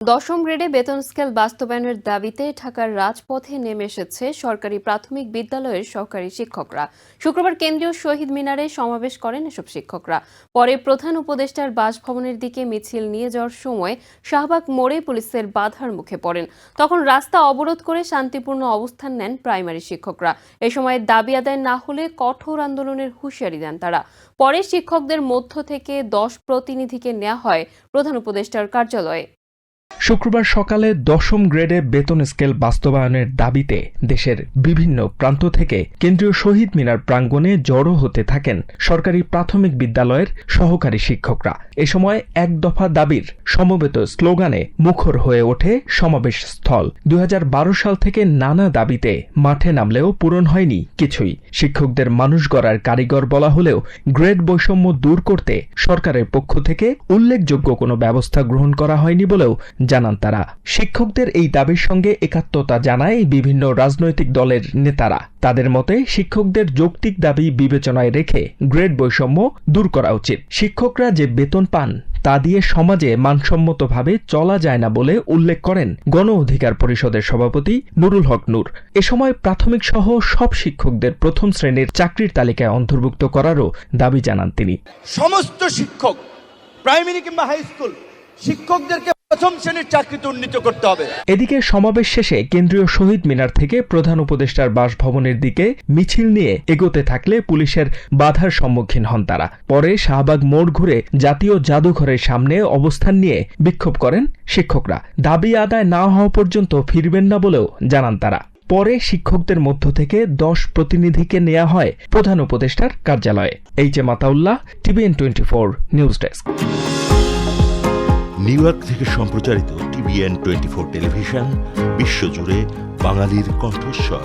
দশম গ্রেডে বেতন স্কেল বাস্তবায়নের দাবিতে ঢাকার রাজপথে নেমে এসেছে সরকারি প্রাথমিক বিদ্যালয়ের সহকারী শিক্ষকরা। শুক্রবার কেন্দ্রীয় শহীদ মিনারে সমাবেশ করেন এসব শিক্ষকরা। পরে প্রধান উপদেষ্টার বাসভবনের দিকে মিছিল নিয়ে যাওয়ার সময় শাহবাগ মোড়ে পুলিশের বাধার মুখে পড়েন। তখন রাস্তা অবরোধ করে শান্তিপূর্ণ অবস্থান নেন প্রাইমারি শিক্ষকরা। এ সময় দাবি আদায় না হলে কঠোর আন্দোলনের হুঁশিয়ারি দেন তারা। পরে শিক্ষকদের মধ্য থেকে 10 প্রতিনিধিকে নেওয়া হয় প্রধান উপদেষ্টার কার্যালয়ে। শুক্রবার সকালে দশম গ্রেডে বেতন স্কেল বাস্তবায়নের দাবিতে দেশের বিভিন্ন প্রান্ত থেকে কেন্দ্রীয় শহীদ মিনার প্রাঙ্গণে জড়ো হতে থাকেন সরকারি প্রাথমিক বিদ্যালয়ের সহকারী শিক্ষকরা। এ সময় এক দফা দাবির সমবেত স্লোগানে মুখর হয়ে ওঠে সমাবেশ স্থল। 2012 সাল থেকে নানা দাবিতে মাঠে নামলেও পূরণ হয়নি কিছুই। শিক্ষকদের মানুষ গড়ার কারিগর বলা হলেও গ্রেড বৈষম্য দূর করতে সরকারের পক্ষ থেকে উল্লেখযোগ্য কোনো ব্যবস্থা গ্রহণ করা হয়নি বলেও জানান তারা। শিক্ষকদের এই দাবির সঙ্গে একাত্মতা জানায় বিভিন্ন রাজনৈতিক দলের নেতারা। তাদের মতে শিক্ষকদের যৌক্তিক দাবি বিবেচনায় রেখে গ্রেড বৈষম্য দূর করা উচিত। শিক্ষকরা যে বেতন পান তা দিয়ে সমাজে মানসম্মতভাবে চলা যায় না বলে উল্লেখ করেন গণ অধিকার পরিষদের সভাপতি নুরুল হক নূর। এ সময় প্রাথমিক সহ সব শিক্ষকদের প্রথম শ্রেণীর চাকরির তালিকায় অন্তর্ভুক্ত করারও দাবি জানান তিনি। সমস্ত শিক্ষক, প্রাইমারি কিংবা হাই স্কুল শিক্ষকদেরকে প্রথম শ্রেণীর চাকরিতে উন্নীত করতে হবে। এদিকে সমাবেশ শেষে কেন্দ্রীয় শহীদ মিনার থেকে প্রধান উপদেষ্টার বাসভবনের দিকে মিছিল নিয়ে এগোতে থাকলে পুলিশের বাধার সম্মুখীন হন তারা। পরে শাহবাগ মোড় ঘুরে জাতীয় জাদুঘরের সামনে অবস্থান নিয়ে বিক্ষোভ করেন শিক্ষকরা। দাবি আদায় না হওয়া পর্যন্ত ফিরবেন না বলেও জানান তারা। পরে শিক্ষকদের মধ্য থেকে 10 প্রতিনিধিকে নেওয়া হয় প্রধান উপদেষ্টার কার্যালয়ে। HM. Ataullah, TVN 24 news desk. New York থেকে সম্প্রচারিত TVN 24 টেলিভিশন বিশ্বজুড়ে বাঙালির কণ্ঠস্বর।